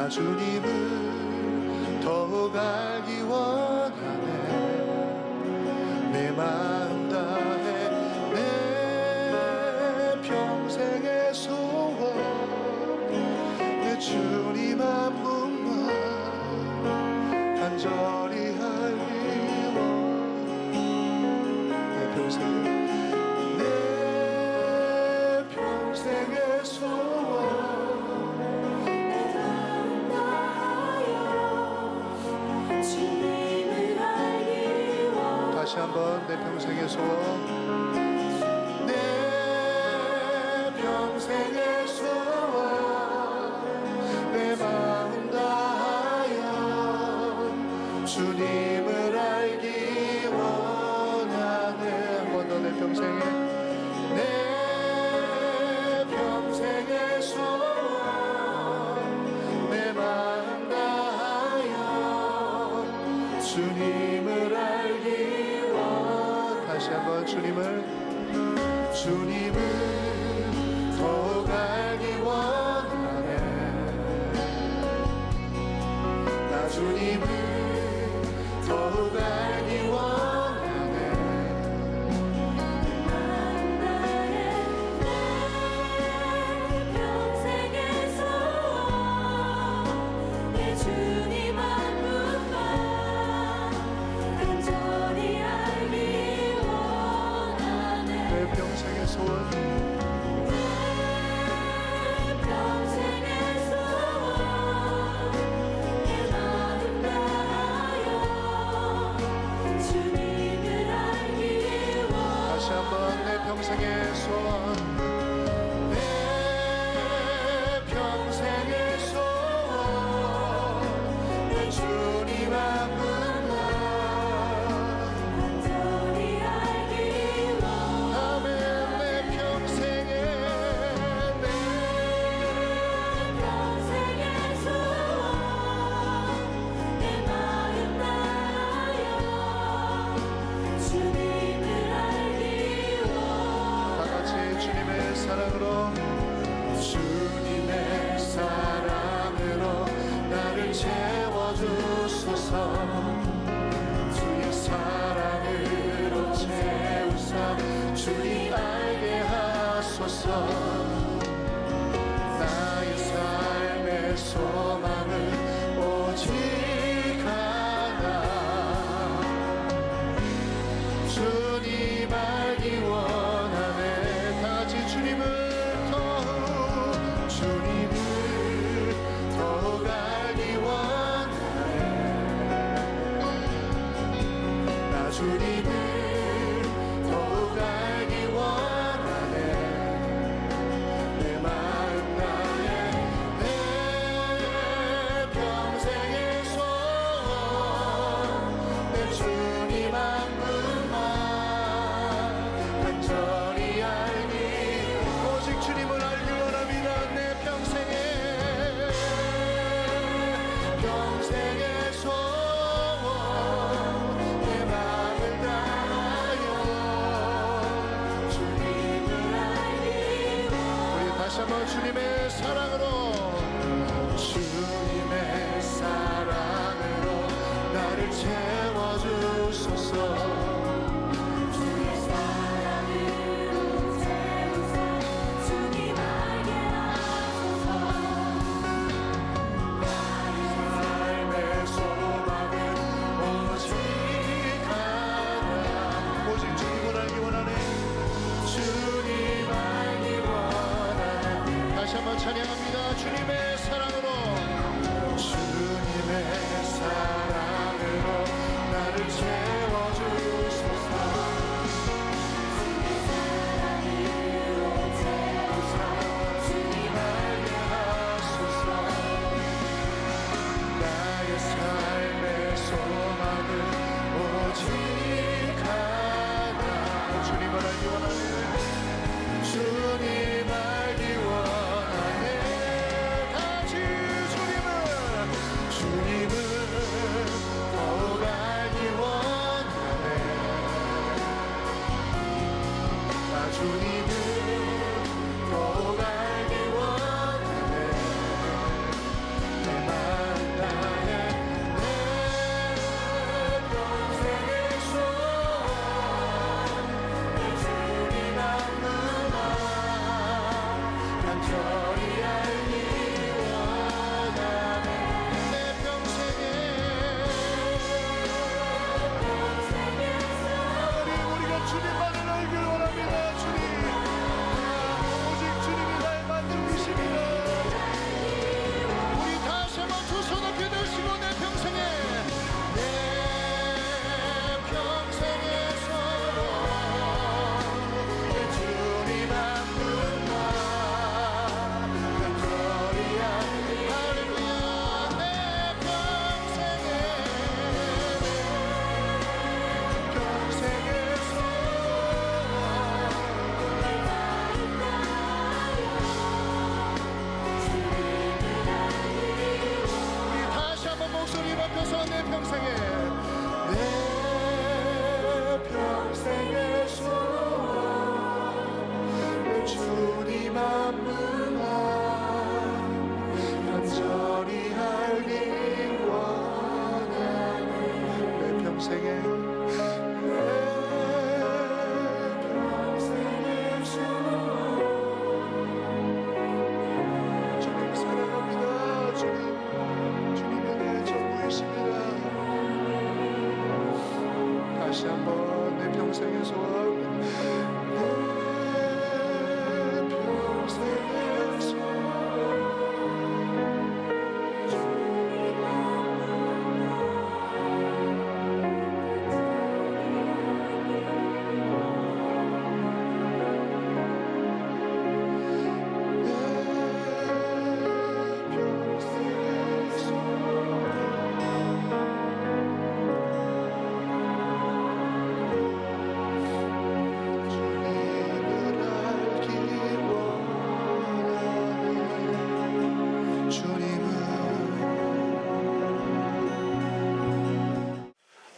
나 주님을 더욱 알기 원하네. 내 마음 다해 내 평생의 소원 내 주님 한 분만 간절히 알기 원하네. 내 평생의 소원 다시 한번 내 평생의 소원 내 평생의 소원 내 마음 다하여 주님을 알기 원하네. 한 번 더 내 평생의 소원 내 마음 다하여 주님을 알기 다시 한번 주님을 더욱 알기 원하네. 나 주님을 더욱 알기 원하네. 내 평생의 소원 내 주님 한 분만 간절히 알기 원하네. 내 평생의 소원 내 평생의 소원 내 마음 다하여 주님을 알기 원하네. 다시 한번 내 평생의 소원 내 평생의 소원 내 주님 한 분만 간절히 알기 원하네. 내 평생의 소원 내 마음 다하여 주님을 알기 원하네. 다 같이 주님의 사랑으로 주님의 사랑으로 나를 채워주소서. 주의 사랑으로 채우사 주님 알게 하소서. 나의 삶의 소망은 오직 하나 주님 알기 원하네. 다 같이 주님을 더욱 알기 원하네. 나 주님을 더욱 알기 원하네. 내 마음 다해 내 평생의 소원 내 주님 한 분만 간절히 알기 오직 주님을 알기 원합니다. 내 평생의 소원 내 마음을 다하여 주님을 알기 우리 다시 한번 주님의 사랑으로 나를 채워주소서. 주의 사랑으로 채우사 주님 알게 하소서. 삶의 소망은 오직 하나 오직 주님을 알기 원하네. 주님 알기 원하네. 다시 한번 찬양합니다. 주님의 사랑으로 나를 채워주소서. 주의 사랑으로 채우사 주님 알게 하소서. 나의 삶의 소망은 오직 하나 주님을 알기 원하네. 주님 알기 원하네. 다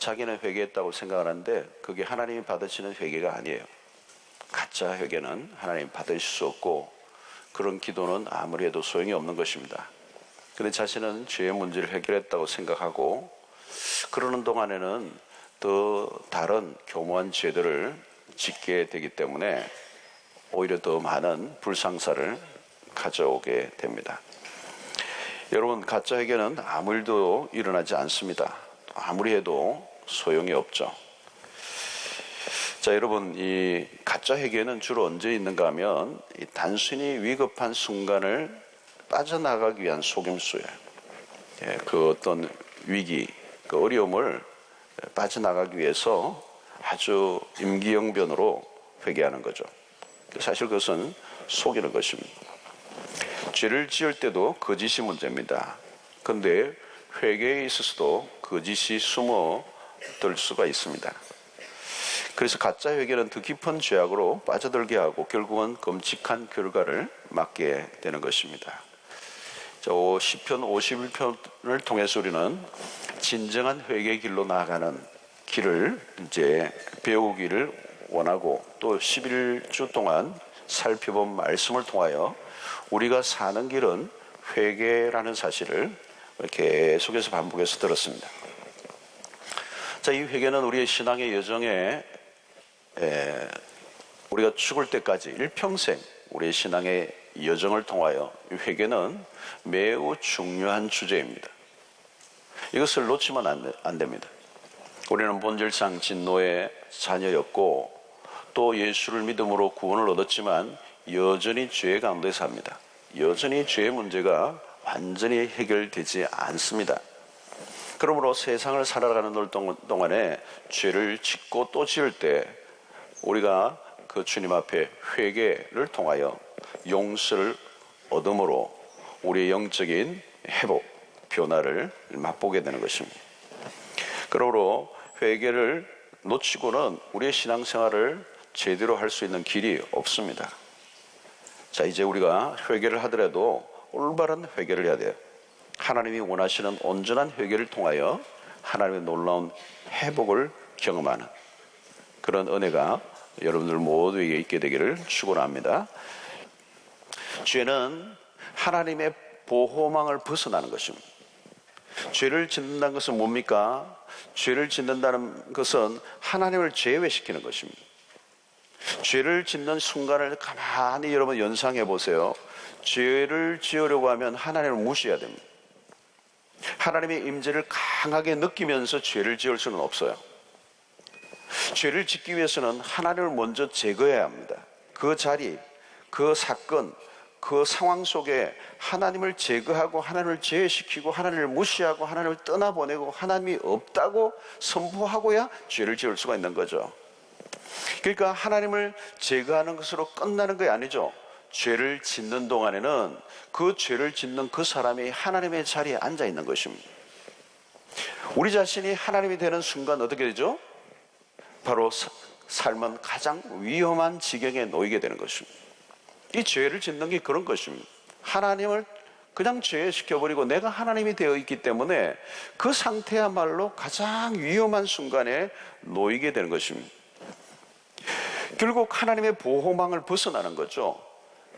자기는 회개했다고 생각하는데 그게 하나님이 받으시는 회개가 아니에요. 가짜 회개는 하나님 받으실 수 없고 그런 기도는 아무리 해도 소용이 없는 것입니다. 그런데 자신은 죄의 문제를 해결했다고 생각하고 그러는 동안에는 더 다른 교묘한 죄들을 짓게 되기 때문에 오히려 더 많은 불상사를 가져오게 됩니다. 여러분, 가짜 회개는 아무 일도 일어나지 않습니다. 아무리 해도 소용이 없죠. 자, 여러분, 이 가짜 회개는 주로 언제 있는가 하면 이 단순히 위급한 순간을 빠져나가기 위한 속임수예요. 그 어떤 위기, 그 어려움을 빠져나가기 위해서 아주 임기응변으로 회개하는 거죠. 사실 그것은 속이는 것입니다. 죄를 지을 때도 거짓이 문제입니다. 그런데 회개에 있어서도 거짓이 숨어들 수가 있습니다. 그래서 가짜 회개는 더 깊은 죄악으로 빠져들게 하고 결국은 끔찍한 결과를 맞게 되는 것입니다. 자, 시편 51편을 통해서 우리는 진정한 회개의 길로 나아가는 길을 이제 배우기를 원하고 또 11주 동안 살펴본 말씀을 통하여 우리가 사는 길은 회개라는 사실을 계속해서 반복해서 들었습니다. 자, 이 회개는 우리의 신앙의 여정에 우리가 죽을 때까지 일평생 우리의 신앙의 여정을 통하여 이 회개는 매우 중요한 주제입니다. 이것을 놓치면 안 됩니다. 우리는 본질상 진노의 자녀였고 또 예수를 믿음으로 구원을 얻었지만 여전히 죄 가운데 삽니다. 여전히 죄의 문제가 완전히 해결되지 않습니다. 그러므로 세상을 살아가는 동안에 죄를 짓고 또 지을 때 우리가 그 주님 앞에 회개를 통하여 용서를 얻음으로 우리의 영적인 회복, 변화를 맛보게 되는 것입니다. 그러므로 회개를 놓치고는 우리의 신앙생활을 제대로 할 수 있는 길이 없습니다. 자, 이제 우리가 회개를 하더라도 올바른 회개를 해야 돼요. 하나님이 원하시는 온전한 회개를 통하여 하나님의 놀라운 회복을 경험하는 그런 은혜가 여러분들 모두에게 있게 되기를 축원합니다. 죄는 하나님의 보호망을 벗어나는 것입니다. 죄를 짓는다는 것은 뭡니까? 죄를 짓는다는 것은 하나님을 제외시키는 것입니다. 죄를 짓는 순간을 가만히 여러분 연상해 보세요. 죄를 지으려고 하면 하나님을 무시해야 됩니다. 하나님의 임재를 강하게 느끼면서 죄를 지을 수는 없어요. 죄를 짓기 위해서는 하나님을 먼저 제거해야 합니다. 그 자리, 그 사건, 그 상황 속에 하나님을 제거하고 하나님을 제외시키고 하나님을 무시하고 하나님을 떠나보내고 하나님이 없다고 선포하고야 죄를 지을 수가 있는 거죠. 그러니까 하나님을 제거하는 것으로 끝나는 게 아니죠. 죄를 짓는 동안에는 그 죄를 짓는 그 사람이 하나님의 자리에 앉아 있는 것입니다. 우리 자신이 하나님이 되는 순간 어떻게 되죠? 바로 삶은 가장 위험한 지경에 놓이게 되는 것입니다. 이 죄를 짓는 게 그런 것입니다. 하나님을 그냥 죄시켜버리고 내가 하나님이 되어 있기 때문에 그 상태야말로 가장 위험한 순간에 놓이게 되는 것입니다. 결국 하나님의 보호망을 벗어나는 거죠.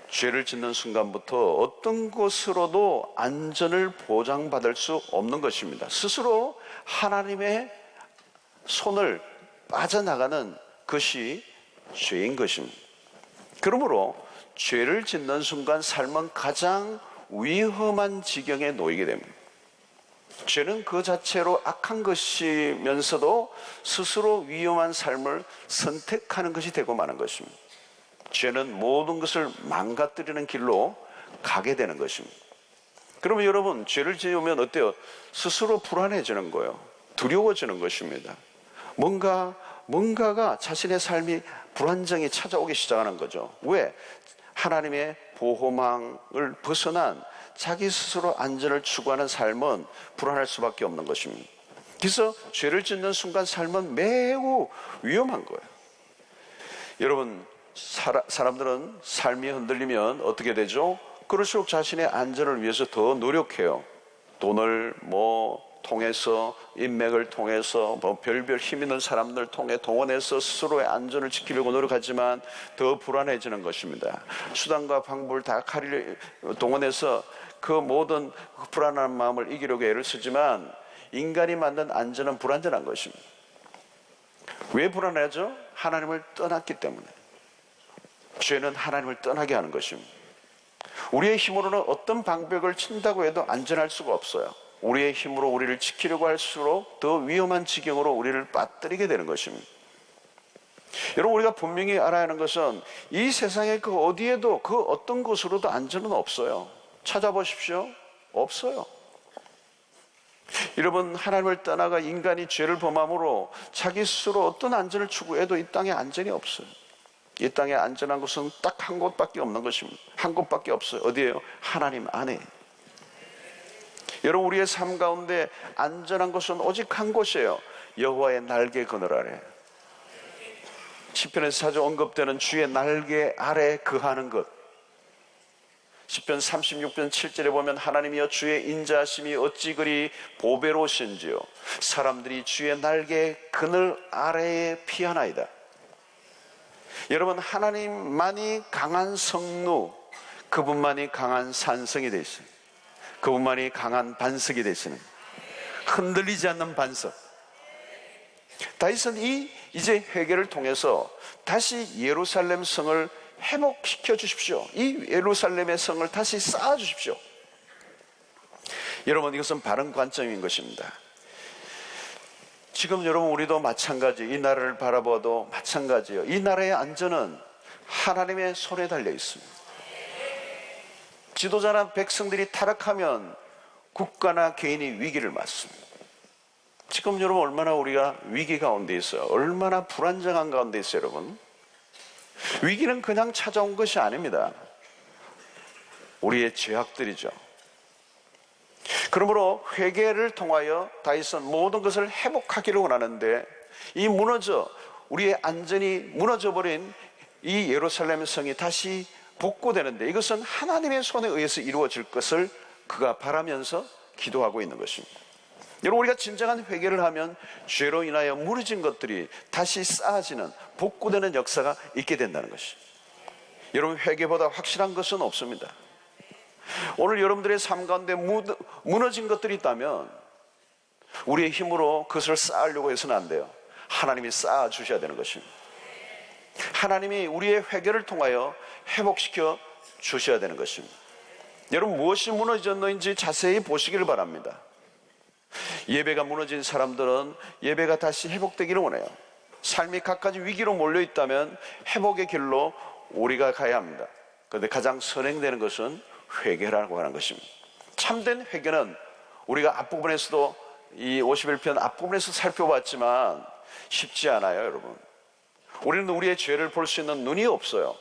죄를 짓는 순간부터 어떤 것으로도 안전을 보장받을 수 없는 것입니다. 스스로 하나님의 손을 빠져나가는 것이 죄인 것입니다. 그러므로 죄를 짓는 순간 삶은 가장 위험한 지경에 놓이게 됩니다. 죄는 그 자체로 악한 것이면서도 스스로 위험한 삶을 선택하는 것이 되고 마는 것입니다. 죄는 모든 것을 망가뜨리는 길로 가게 되는 것입니다. 그러면 여러분, 죄를 지으면 어때요? 스스로 불안해지는 거예요. 두려워지는 것입니다. 뭔가가 자신의 삶이 불안정이 찾아오기 시작하는 거죠. 왜? 하나님의 보호망을 벗어난 자기 스스로 안전을 추구하는 삶은 불안할 수밖에 없는 것입니다. 그래서 죄를 짓는 순간 삶은 매우 위험한 거예요. 여러분, 사람들은 삶이 흔들리면 어떻게 되죠? 그럴수록 자신의 안전을 위해서 더 노력해요. 돈을 통해서 인맥을 통해서 뭐 별별 힘 있는 사람들 통해 동원해서 스스로의 안전을 지키려고 노력하지만 더 불안해지는 것입니다. 수단과 방법을 다 동원해서 그 모든 불안한 마음을 이기려고 애를 쓰지만 인간이 만든 안전은 불안전한 것입니다. 왜 불안하죠? 하나님을 떠났기 때문에. 죄는 하나님을 떠나게 하는 것입니다. 우리의 힘으로는 어떤 방벽을 친다고 해도 안전할 수가 없어요. 우리의 힘으로 우리를 지키려고 할수록 더 위험한 지경으로 우리를 빠뜨리게 되는 것입니다. 여러분, 우리가 분명히 알아야 하는 것은 이 세상의 그 어디에도 그 어떤 곳으로도 안전은 없어요. 찾아보십시오. 없어요. 여러분, 하나님을 떠나가 인간이 죄를 범함으로 자기 스스로 어떤 안전을 추구해도 이 땅에 안전이 없어요. 이 땅에 안전한 곳은 딱 한 곳밖에 없는 것입니다. 한 곳밖에 없어요. 어디예요? 하나님 안에. 여러분, 우리의 삶 가운데 안전한 곳은 오직 한 곳이에요. 여호와의 날개 그늘 아래. 시편에서 자주 언급되는 주의 날개 아래 거하는 것. 시편 36편 7절에 보면 하나님이여 주의 인자하심이 어찌 그리 보배로우신지요 사람들이 주의 날개 그늘 아래에 피하나이다. 여러분, 하나님만이 강한 성루, 그분만이 강한 산성이 되시는, 그분만이 강한 반석이 되시는, 흔들리지 않는 반석. 다윗은 이제 회개를 통해서 다시 예루살렘 성을 회복시켜 주십시오. 이 예루살렘의 성을 다시 쌓아 주십시오. 여러분, 이것은 바른 관점인 것입니다. 지금 여러분, 우리도 마찬가지, 이 나라를 바라봐도 마찬가지예요. 이 나라의 안전은 하나님의 손에 달려 있습니다. 지도자나 백성들이 타락하면 국가나 개인이 위기를 맞습니다. 지금 여러분, 얼마나 우리가 위기 가운데 있어요. 얼마나 불안정한 가운데 있어요. 여러분, 위기는 그냥 찾아온 것이 아닙니다. 우리의 죄악들이죠. 그러므로 회개를 통하여 다윗은 모든 것을 회복하기를 원하는데, 이 우리의 안전이 무너져버린 이 예루살렘 성이 다시 복구되는데, 이것은 하나님의 손에 의해서 이루어질 것을 그가 바라면서 기도하고 있는 것입니다. 여러분, 우리가 진정한 회개를 하면 죄로 인하여 무너진 것들이 다시 쌓아지는, 복구되는 역사가 있게 된다는 것입니다. 여러분, 회개보다 확실한 것은 없습니다. 오늘 여러분들의 삶 가운데 무너진 것들이 있다면 우리의 힘으로 그것을 쌓으려고 해서는 안 돼요. 하나님이 쌓아 주셔야 되는 것입니다. 하나님이 우리의 회개를 통하여 회복시켜 주셔야 되는 것입니다. 여러분, 무엇이 무너졌는지 자세히 보시기를 바랍니다. 예배가 무너진 사람들은 예배가 다시 회복되기를 원해요. 삶이 갖가지 위기로 몰려있다면 회복의 길로 우리가 가야 합니다. 그런데 가장 선행되는 것은 회개라고 하는 것입니다. 참된 회개는 우리가 앞부분에서도 이 51편 앞부분에서 살펴봤지만 쉽지 않아요. 여러분, 우리는 우리의 죄를 볼 수 있는 눈이 없어요.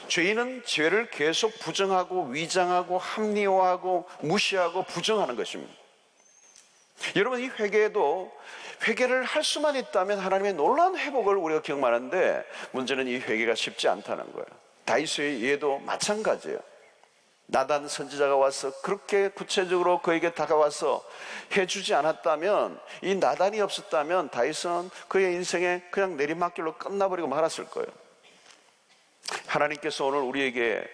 죄인은 죄를 계속 부정하고 위장하고 합리화하고 무시하고 부정하는 것입니다. 여러분, 이 회개도 회개를 할 수만 있다면 하나님의 놀라운 회복을 우리가 경험하는데, 문제는 이 회개가 쉽지 않다는 거예요. 다윗의 예도 마찬가지예요. 나단 선지자가 와서 그렇게 구체적으로 그에게 다가와서 해주지 않았다면, 이 나단이 없었다면 다윗은 그의 인생에 그냥 내리막길로 끝나버리고 말았을 거예요. 하나님께서 오늘 우리에게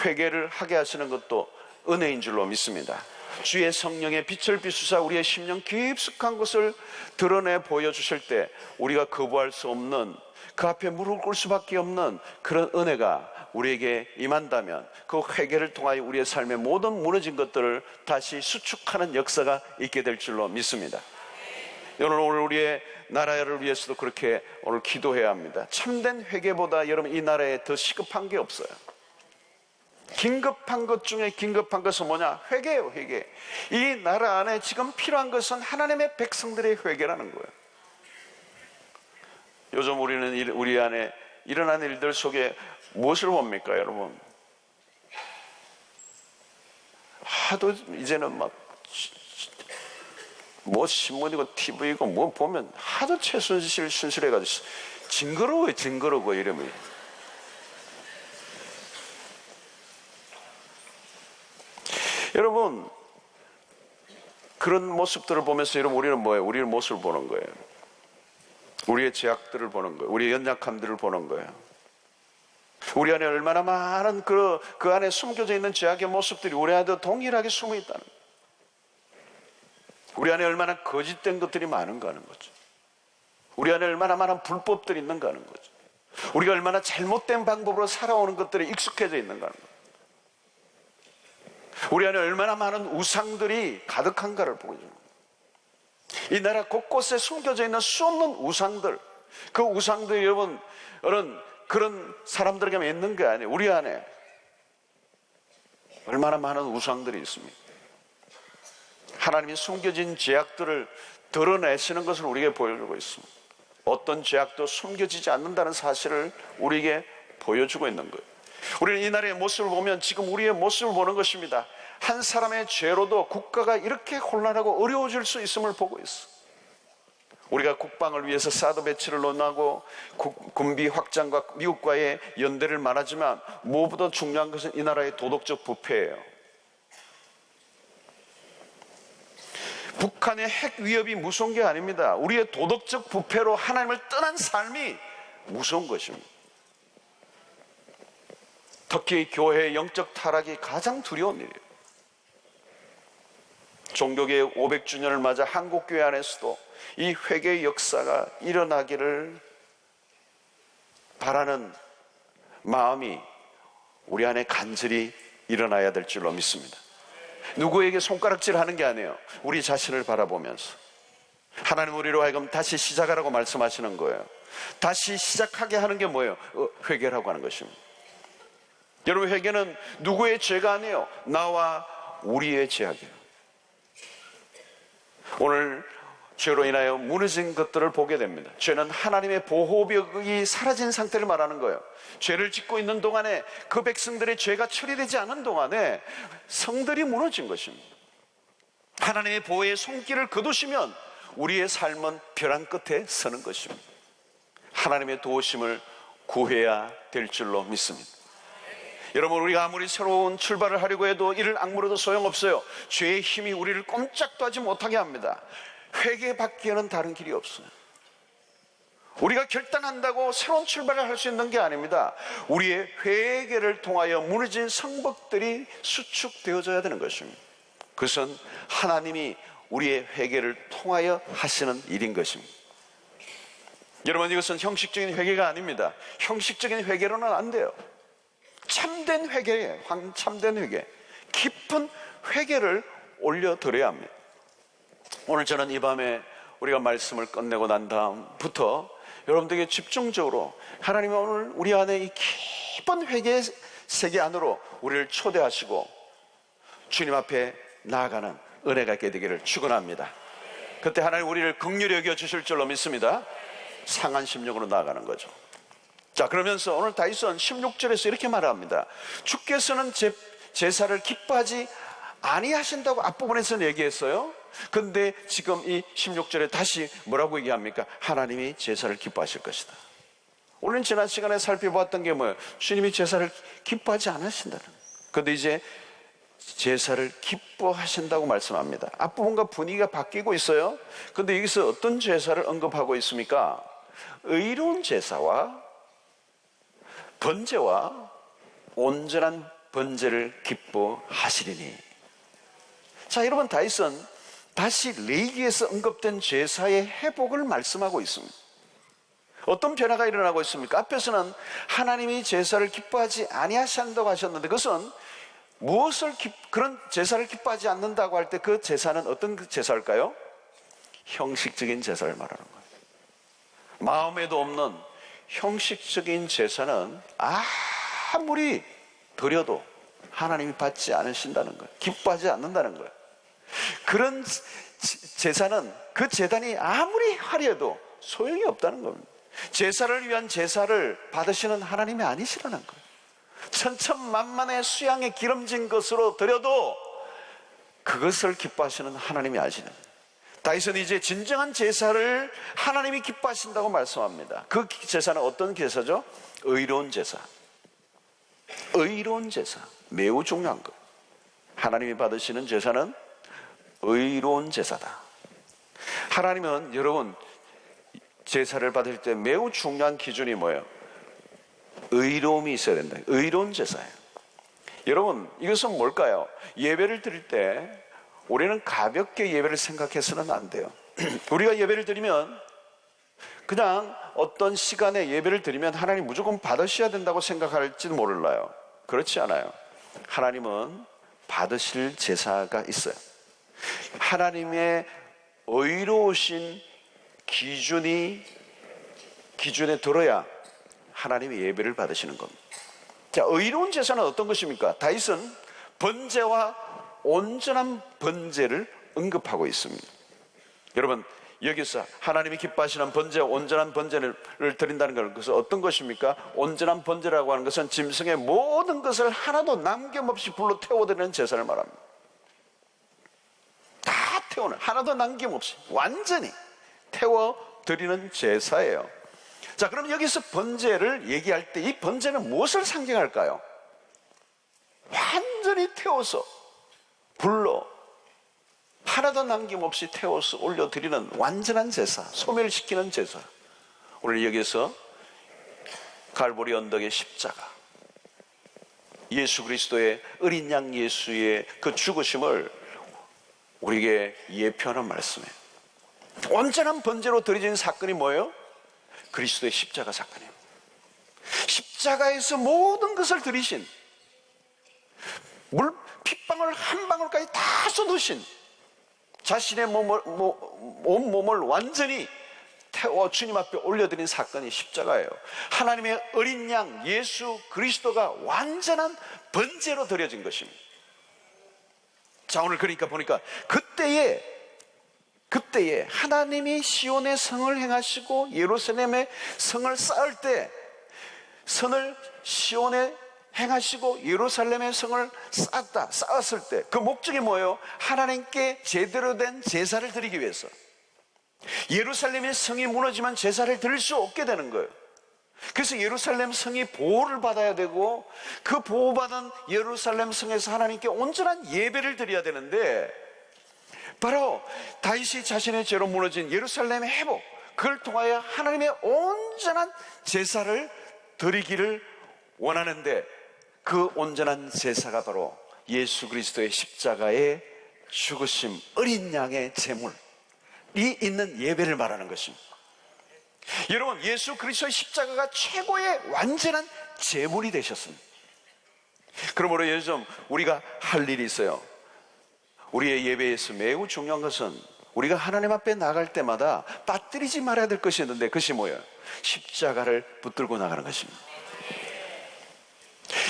회개를 하게 하시는 것도 은혜인 줄로 믿습니다. 주의 성령의 빛을 비추사 우리의 심령 깊숙한 것을 드러내 보여주실 때 우리가 거부할 수 없는, 그 앞에 무릎을 꿇을 수밖에 없는 그런 은혜가 우리에게 임한다면, 그 회개를 통하여 우리의 삶의 모든 무너진 것들을 다시 수축하는 역사가 있게 될 줄로 믿습니다. 오늘 우리의 나라를 위해서도 그렇게 오늘 기도해야 합니다. 참된 회개보다 여러분, 이 나라에 더 시급한 게 없어요. 긴급한 것 중에 긴급한 것은 뭐냐? 회개예요. 회개. 이 나라 안에 지금 필요한 것은 하나님의 백성들의 회개라는 거예요. 요즘 우리는 우리 안에 일어난 일들 속에 무엇을 봅니까, 여러분? 하도 이제는 뭐 신문이고 TV고 뭐 보면 하도 최순실 순실해가지고 징그러워 이러면. 여러분, 그런 모습들을 보면서 여러분 우리는 뭐예요? 우리의 모습을 보는 거예요. 우리의 죄악들을 보는 거예요. 우리의 연약함들을 보는 거예요. 우리 안에 얼마나 많은 그 안에 숨겨져 있는 죄악의 모습들이 우리 안에도 동일하게 숨어 있다는 거예요. 우리 안에 얼마나 거짓된 것들이 많은가 하는 거죠. 우리 안에 얼마나 많은 불법들이 있는가 하는 거죠. 우리가 얼마나 잘못된 방법으로 살아오는 것들에 익숙해져 있는가 하는 거죠. 우리 안에 얼마나 많은 우상들이 가득한가를 보여주는 거예요. 이 나라 곳곳에 숨겨져 있는 수없는 우상들, 그 우상들이 여러분 그런 사람들에게 있는 게 아니에요. 우리 안에 얼마나 많은 우상들이 있습니까? 하나님이 숨겨진 죄악들을 드러내시는 것을 우리에게 보여주고 있습니다. 어떤 죄악도 숨겨지지 않는다는 사실을 우리에게 보여주고 있는 거예요. 우리는 이 나라의 모습을 보면 지금 우리의 모습을 보는 것입니다. 한 사람의 죄로도 국가가 이렇게 혼란하고 어려워질 수 있음을 보고 있어. 우리가 국방을 위해서 사드 배치를 논하고 군비 확장과 미국과의 연대를 말하지만 무엇보다 중요한 것은 이 나라의 도덕적 부패예요. 북한의 핵 위협이 무서운 게 아닙니다. 우리의 도덕적 부패로 하나님을 떠난 삶이 무서운 것입니다. 특히 교회의 영적 타락이 가장 두려운 일이에요. 종교개혁 500주년을 맞아 한국교회 안에서도 이 회개의 역사가 일어나기를 바라는 마음이 우리 안에 간절히 일어나야 될 줄로 믿습니다. 누구에게 손가락질하는 게 아니에요. 우리 자신을 바라보면서 하나님 우리로 하여금 다시 시작하라고 말씀하시는 거예요. 다시 시작하게 하는 게 뭐예요? 회개라고 하는 것입니다. 여러분, 회개는 누구의 죄가 아니에요. 나와 우리의 죄악이에요. 오늘 죄로 인하여 무너진 것들을 보게 됩니다. 죄는 하나님의 보호벽이 사라진 상태를 말하는 거예요. 죄를 짓고 있는 동안에 그 백성들의 죄가 처리되지 않은 동안에 성들이 무너진 것입니다. 하나님의 보호의 손길을 거두시면 우리의 삶은 벼랑 끝에 서는 것입니다. 하나님의 도우심을 구해야 될 줄로 믿습니다. 여러분, 우리가 아무리 새로운 출발을 하려고 해도 이를 악물어도 소용없어요. 죄의 힘이 우리를 꼼짝도 하지 못하게 합니다. 회개밖에는 다른 길이 없어요. 우리가 결단한다고 새로운 출발을 할 수 있는 게 아닙니다. 우리의 회개를 통하여 무너진 성벽들이 수축되어져야 되는 것입니다. 그것은 하나님이 우리의 회개를 통하여 하시는 일인 것입니다. 여러분, 이것은 형식적인 회개가 아닙니다. 형식적인 회개로는 안 돼요. 참된 회개예요. 참된 회개, 깊은 회개를 올려드려야 합니다. 오늘 저는 이 밤에 우리가 말씀을 끝내고 난 다음부터 여러분들에게 집중적으로 하나님은 오늘 우리 안에 이 깊은 회개의 세계 안으로 우리를 초대하시고 주님 앞에 나아가는 은혜가 있게 되기를 축원합니다. 그때 하나님 우리를 긍휼히 여겨 주실 줄로 믿습니다. 상한 심령으로 나아가는 거죠. 자, 그러면서 오늘 다윗은 16절에서 이렇게 말합니다. 주께서는 제사를 기뻐하지 아니하신다고 앞부분에서는 얘기했어요. 근데 지금 이 16절에 다시 뭐라고 얘기합니까? 하나님이 제사를 기뻐하실 것이다. 오늘 지난 시간에 살펴봤던 게 뭐예요? 주님이 제사를 기뻐하지 않으신다는 거예요. 근데 이제 제사를 기뻐하신다고 말씀합니다. 앞부분과 분위기가 바뀌고 있어요. 근데 여기서 어떤 제사를 언급하고 있습니까? 의로운 제사와 번제와 온전한 번제를 기뻐하시리니. 자, 여러분, 다윗은 다시 레위기에서 언급된 제사의 회복을 말씀하고 있습니다. 어떤 변화가 일어나고 있습니까? 앞에서는 하나님이 제사를 기뻐하지 아니하신다고 하셨는데 그것은 그런 제사를 기뻐하지 않는다고 할 때 그 제사는 어떤 제사일까요? 형식적인 제사를 말하는 거예요. 마음에도 없는 형식적인 제사는 아무리 드려도 하나님이 받지 않으신다는 거예요. 기뻐하지 않는다는 거예요. 그런 제사는 그 제단이 아무리 하려도 소용이 없다는 겁니다. 제사를 위한 제사를 받으시는 하나님이 아니시라는 거예요. 천천만만의 수양에 기름진 것으로 드려도 그것을 기뻐하시는 하나님이 아시는 거예요. 다윗은 이제 진정한 제사를 하나님이 기뻐하신다고 말씀합니다. 그 제사는 어떤 제사죠? 의로운 제사. 의로운 제사, 매우 중요한 것. 하나님이 받으시는 제사는 의로운 제사다. 하나님은 여러분 제사를 받을 때 매우 중요한 기준이 뭐예요? 의로움이 있어야 된다. 의로운 제사예요. 여러분 이것은 뭘까요? 예배를 드릴 때 우리는 가볍게 예배를 생각해서는 안 돼요. 우리가 예배를 드리면 그냥 어떤 시간에 예배를 드리면 하나님 무조건 받으셔야 된다고 생각할지도 몰라요. 그렇지 않아요. 하나님은 받으실 제사가 있어요. 하나님의 의로우신 기준에 들어야 하나님의 예배를 받으시는 겁니다. 자, 의로운 제사는 어떤 것입니까? 다윗은 번제와 온전한 번제를 언급하고 있습니다. 여러분 여기서 하나님이 기뻐하시는 번제와 온전한 번제를 드린다는 것은 어떤 것입니까? 온전한 번제라고 하는 것은 짐승의 모든 것을 하나도 남김없이 불로 태워드리는 제사를 말합니다. 다 태우는, 하나도 남김없이 완전히 태워드리는 제사예요. 자, 그럼 여기서 번제를 얘기할 때 이 번제는 무엇을 상징할까요? 완전히 태워서 불로 하나도 남김없이 태워서 올려드리는 완전한 제사, 소멸시키는 제사. 오늘 여기서 갈보리 언덕의 십자가, 예수 그리스도의 어린 양 예수의 그 죽으심을 우리에게 예표하는 말씀이에요. 온전한 번제로 드려진 사건이 뭐예요? 그리스도의 십자가 사건이에요. 십자가에서 모든 것을 드리신, 핏방울 한 방울까지 다 쏟으신, 자신의 온 몸을 완전히 태워 주님 앞에 올려드린 사건이 십자가예요. 하나님의 어린 양 예수 그리스도가 완전한 번제로 드려진 것입니다. 자, 오늘 그러니까 보니까 그때에 하나님이 시온의 성을 행하시고 예루살렘의 성을 쌓을 때, 성을 시온에 행하시고 예루살렘의 성을 쌓았을 때 그 목적이 뭐예요? 하나님께 제대로 된 제사를 드리기 위해서. 예루살렘의 성이 무너지면 제사를 드릴 수 없게 되는 거예요. 그래서 예루살렘 성이 보호를 받아야 되고, 그 보호받은 예루살렘 성에서 하나님께 온전한 예배를 드려야 되는데, 바로 다윗이 자신의 죄로 무너진 예루살렘의 회복, 그걸 통하여 하나님의 온전한 제사를 드리기를 원하는데, 그 온전한 제사가 바로 예수 그리스도의 십자가의 죽으심, 어린 양의 제물이 있는 예배를 말하는 것입니다. 여러분, 예수 그리스도의 십자가가 최고의 완전한 제물이 되셨습니다. 그러므로 요즘 우리가 할 일이 있어요. 우리의 예배에서 매우 중요한 것은 우리가 하나님 앞에 나갈 때마다 빠뜨리지 말아야 될 것이 있는데, 그것이 뭐예요? 십자가를 붙들고 나가는 것입니다.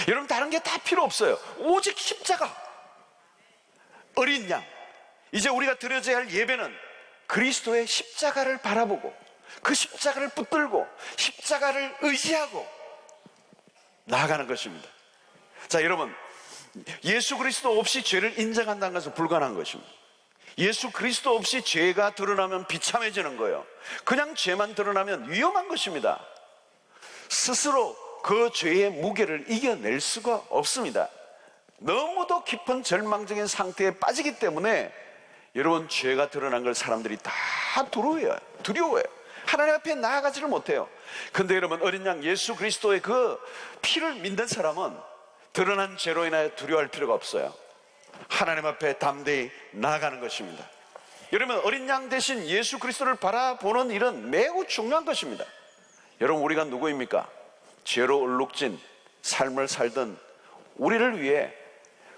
여러분, 다른 게 다 필요 없어요. 오직 십자가, 어린 양. 이제 우리가 드려져야 할 예배는 그리스도의 십자가를 바라보고, 그 십자가를 붙들고, 십자가를 의지하고 나아가는 것입니다. 자, 여러분, 예수 그리스도 없이 죄를 인정한다는 것은 불가능한 것입니다. 예수 그리스도 없이 죄가 드러나면 비참해지는 거예요. 그냥 죄만 드러나면 위험한 것입니다. 스스로 그 죄의 무게를 이겨낼 수가 없습니다. 너무도 깊은 절망적인 상태에 빠지기 때문에 여러분, 죄가 드러난 걸 사람들이 다 두려워해요. 하나님 앞에 나아가지를 못해요. 그런데 여러분, 어린 양 예수 그리스도의 그 피를 믿는 사람은 드러난 죄로 인하여 두려워할 필요가 없어요. 하나님 앞에 담대히 나아가는 것입니다. 여러분, 어린 양 대신 예수 그리스도를 바라보는 일은 매우 중요한 것입니다. 여러분, 우리가 누구입니까? 죄로 얼룩진 삶을 살던 우리를 위해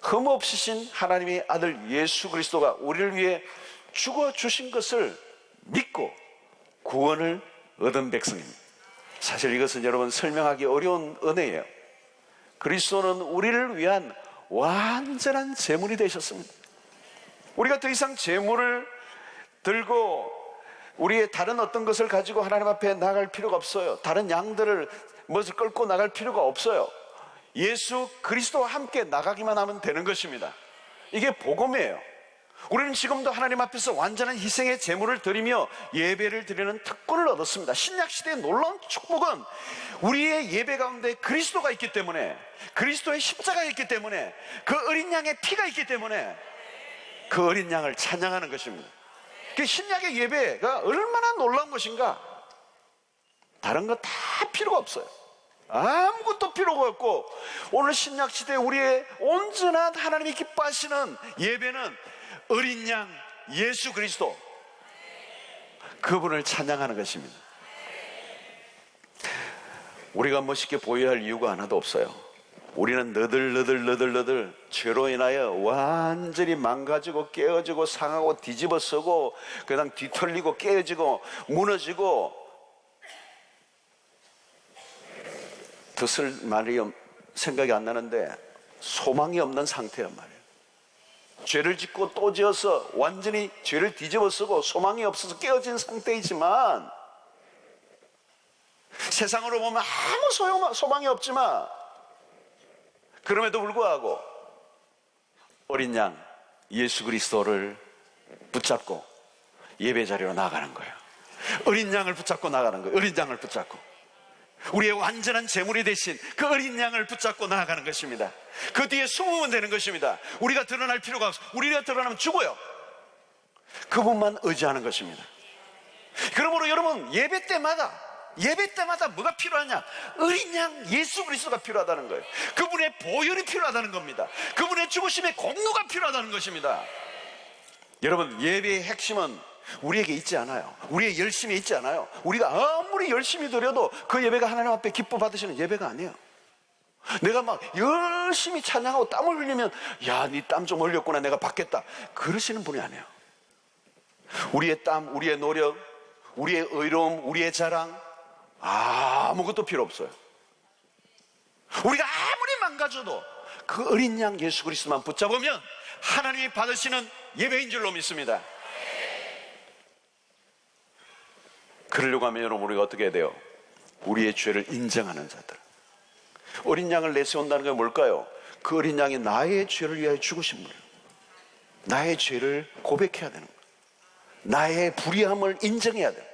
흠없으신 하나님의 아들 예수 그리스도가 우리를 위해 죽어주신 것을 믿고 구원을 얻은 백성입니다. 사실 이것은 여러분 설명하기 어려운 은혜예요. 그리스도는 우리를 위한 완전한 제물이 되셨습니다. 우리가 더 이상 제물을 들고 우리의 다른 어떤 것을 가지고 하나님 앞에 나갈 필요가 없어요. 다른 양들을 무엇을 끌고 나갈 필요가 없어요. 예수 그리스도와 함께 나가기만 하면 되는 것입니다. 이게 복음이에요. 우리는 지금도 하나님 앞에서 완전한 희생의 제물을 드리며 예배를 드리는 특권을 얻었습니다. 신약시대의 놀라운 축복은 우리의 예배 가운데 그리스도가 있기 때문에, 그리스도의 십자가가 있기 때문에, 그 어린 양의 피가 있기 때문에 그 어린 양을 찬양하는 것입니다. 그 신약의 예배가 얼마나 놀라운 것인가. 다른 거 다 필요가 없어요. 아무것도 필요가 없고, 오늘 신약 시대에 우리의 온전한 하나님이 기뻐하시는 예배는 어린 양 예수 그리스도, 그분을 찬양하는 것입니다. 우리가 멋있게 보여야 할 이유가 하나도 없어요. 우리는 너덜너덜 죄로 인하여 완전히 망가지고 깨어지고 상하고 뒤집어쓰고 그냥 뒤틀리고 깨어지고 무너지고, 더 쓸 말이 생각이 안 나는데 소망이 없는 상태란 말이에요. 죄를 짓고 또 지어서 완전히 죄를 뒤집어쓰고 소망이 없어서 깨어진 상태이지만, 세상으로 보면 아무 소망이 없지만, 그럼에도 불구하고 어린 양 예수 그리스도를 붙잡고 예배 자리로 나가는 거예요. 어린 양을 붙잡고 나가는 거예요. 어린 양을 붙잡고 우리의 완전한 제물이 되신 그 어린 양을 붙잡고 나아가는 것입니다. 그 뒤에 숨으면 되는 것입니다. 우리가 드러날 필요가 없어. 우리가 드러나면 죽어요. 그분만 의지하는 것입니다. 그러므로 여러분, 예배 때마다 뭐가 필요하냐? 어린 양 예수 그리스도가 필요하다는 거예요. 그분의 보혈이 필요하다는 겁니다. 그분의 죽으심의 공로가 필요하다는 것입니다. 여러분, 예배의 핵심은 우리에게 있지 않아요. 우리의 열심이 있지 않아요. 우리가 아무리 열심히 드려도 그 예배가 하나님 앞에 기뻐 받으시는 예배가 아니에요. 내가 막 열심히 찬양하고 땀을 흘리면, 야, 네 땀 좀 흘렸구나, 내가 받겠다, 그러시는 분이 아니에요. 우리의 땀, 우리의 노력, 우리의 의로움, 우리의 자랑, 아무것도 필요 없어요. 우리가 아무리 망가져도 그 어린 양 예수 그리스도만 붙잡으면 하나님이 받으시는 예배인 줄로 믿습니다. 그러려고 하면 여러분, 우리가 어떻게 해야 돼요? 우리의 죄를 인정하는 자들. 어린 양을 내세운다는 게 뭘까요? 그 어린 양이 나의 죄를 위하여 죽으신 분이에요. 나의 죄를 고백해야 되는 거예요. 나의 불의함을 인정해야 돼요.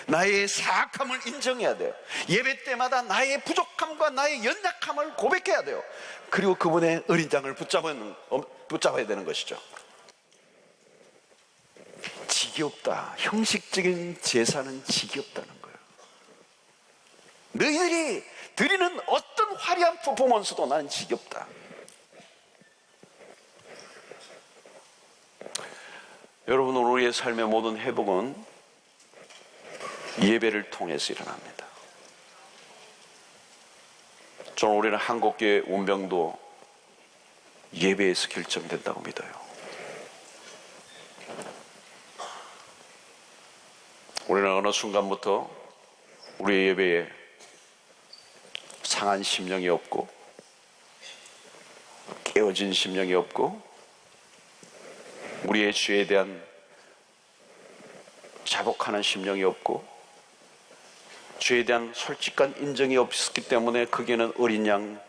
나의 사악함을 인정해야 돼요. 예배 때마다 나의 부족함과 나의 연약함을 고백해야 돼요. 그리고 그분의 어린 양을 붙잡아야 되는 것이죠. 지겹다. 형식적인 제사는 지겹다는 거예요. 너희들이 드리는 어떤 화려한 퍼포먼스도 나는 지겹다. 여러분, 우리의 삶의 모든 회복은 예배를 통해서 일어납니다. 저는 우리는 한국교회 운명도 예배에서 결정된다고 믿어요. 우리는 어느 순간부터 우리의 예배에 상한 심령이 없고, 깨어진 심령이 없고, 우리의 죄에 대한 자복하는 심령이 없고, 죄에 대한 솔직한 인정이 없었기 때문에 거기에는 어린 양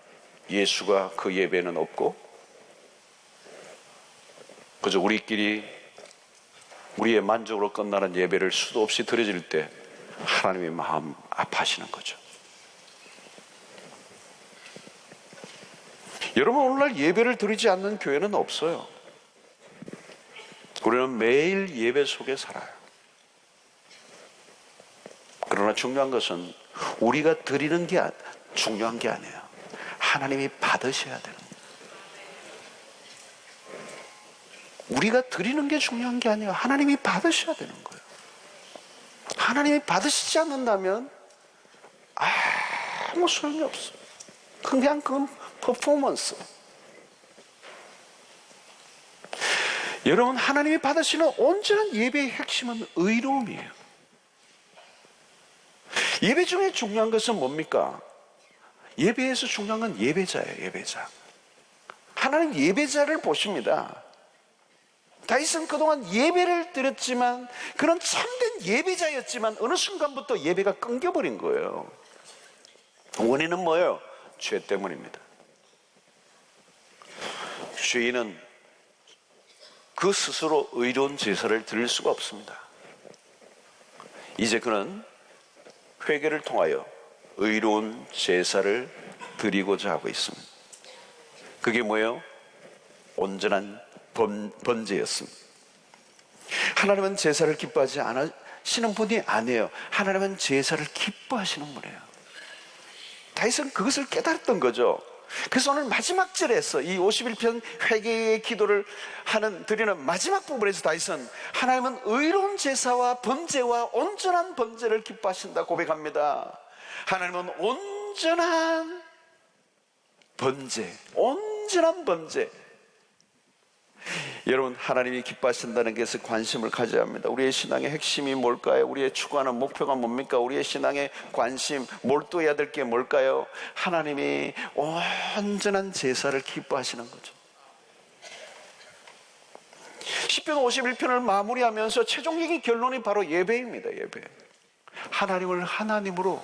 예수가 그 예배는 없고, 그저 우리끼리 우리의 만족으로 끝나는 예배를 수도 없이 드려질 때 하나님의 마음 아파하시는 거죠. 여러분, 오늘날 예배를 드리지 않는 교회는 없어요. 우리는 매일 예배 속에 살아요. 그러나 중요한 것은 우리가 드리는 게 중요한 게 아니에요. 하나님이 받으셔야 되는 거예요. 우리가 드리는 게 중요한 게 아니에요. 하나님이 받으셔야 되는 거예요. 하나님이 받으시지 않는다면 아무 소용이 없어요. 그냥 그건 퍼포먼스. 여러분, 하나님이 받으시는 온전한 예배의 핵심은 의로움이에요. 예배 중에 중요한 것은 뭡니까? 예배에서 중요한 건 예배자예요. 예배자. 하나님 예배자를 보십니다. 다윗은 그동안 예배를 드렸지만, 그런 참된 예배자였지만 어느 순간부터 예배가 끊겨버린 거예요. 원인은 뭐예요? 죄 때문입니다. 죄인은 그 스스로 의로운 제사를 드릴 수가 없습니다. 이제 그는 회개를 통하여 의로운 제사를 드리고자 하고 있습니다. 그게 뭐예요? 온전한 번제였습니다. 하나님은 제사를 기뻐하지 않으시는 분이 아니에요. 하나님은 제사를 기뻐하시는 분이에요. 다윗은 그것을 깨달았던 거죠. 그래서 오늘 마지막 절에서 이 51편 회개의 기도를 드리는 마지막 부분에서 다윗은 하나님은 의로운 제사와 번제와 온전한 번제를 기뻐하신다 고백합니다. 하나님은 온전한 번제, 온전한 번제. 여러분, 하나님이 기뻐하신다는 것에 관심을 가져야 합니다. 우리의 신앙의 핵심이 뭘까요? 우리의 추구하는 목표가 뭡니까? 우리의 신앙의 관심, 몰두해야 될 게 뭘까요? 하나님이 온전한 제사를 기뻐하시는 거죠. 시편 51편을 마무리하면서 최종적인 결론이 바로 예배입니다. 예배. 하나님을 하나님으로,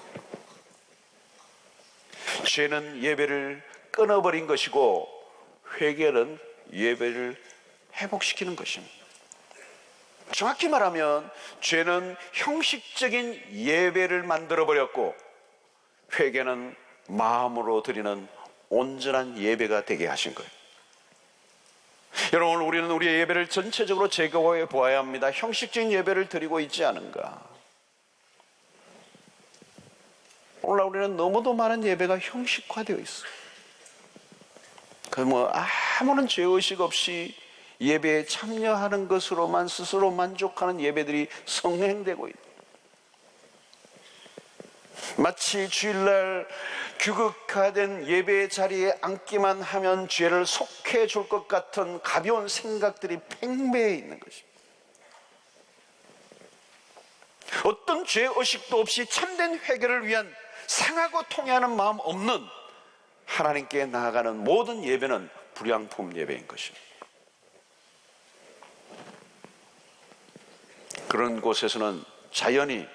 죄는 예배를 끊어버린 것이고 회개는 예배를 회복시키는 것입니다. 정확히 말하면 죄는 형식적인 예배를 만들어버렸고 회개는 마음으로 드리는 온전한 예배가 되게 하신 거예요. 여러분, 우리는 우리의 예배를 전체적으로 재고해 보아야 합니다. 형식적인 예배를 드리고 있지 않은가? 오늘날 우리는 너무도 많은 예배가 형식화되어 있어요. 아무런 죄의식 없이 예배에 참여하는 것으로만 스스로 만족하는 예배들이 성행되고 있다. 마치 주일날 규격화된 예배의 자리에 앉기만 하면 죄를 속해 줄 것 같은 가벼운 생각들이 팽배해 있는 것입니다. 어떤 죄의식도 없이 참된 회개를 위한 상하고 통회하는 마음 없는 하나님께 나아가는 모든 예배는 불량품 예배인 것입니다. 그런 곳에서는 자연히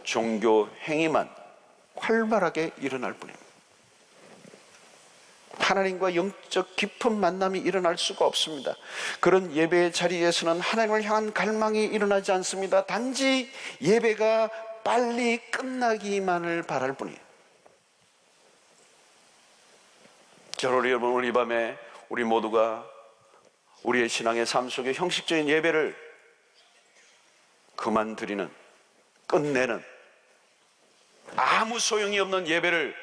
종교 행위만 활발하게 일어날 뿐입니다. 하나님과 영적 깊은 만남이 일어날 수가 없습니다. 그런 예배의 자리에서는 하나님을 향한 갈망이 일어나지 않습니다. 단지 예배가 빨리 끝나기만을 바랄 뿐이에요. 저를 여러분, 오늘 이 밤에 우리 모두가 우리의 신앙의 삶 속에 형식적인 예배를 그만 드리는, 끝내는, 아무 소용이 없는 예배를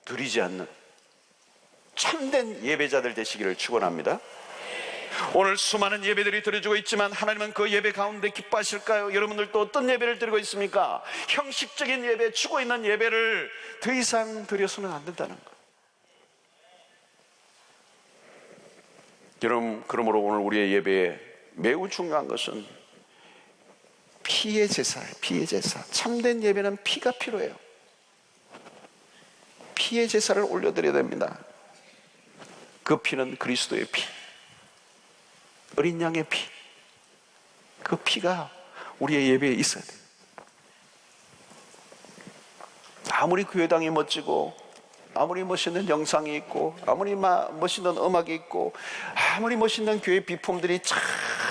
드리지 않는 참된 예배자들 되시기를 축원합니다. 오늘 수많은 예배들이 드려지고 있지만 하나님은 그 예배 가운데 기뻐하실까요? 여러분들도 어떤 예배를 드리고 있습니까? 형식적인 예배, 추고 있는 예배를 더 이상 드려서는 안 된다는 것. 여러분, 그러므로 오늘 우리의 예배에 매우 중요한 것은 피의 제사예요. 피의 제사. 참된 예배는 피가 필요해요. 피의 제사를 올려드려야 됩니다. 그 피는 그리스도의 피, 어린 양의 피. 그 피가 우리의 예배에 있어야 돼요. 아무리 교회당이 멋지고, 아무리 멋있는 영상이 있고, 아무리 멋있는 음악이 있고, 아무리 멋있는 교회 비품들이 잘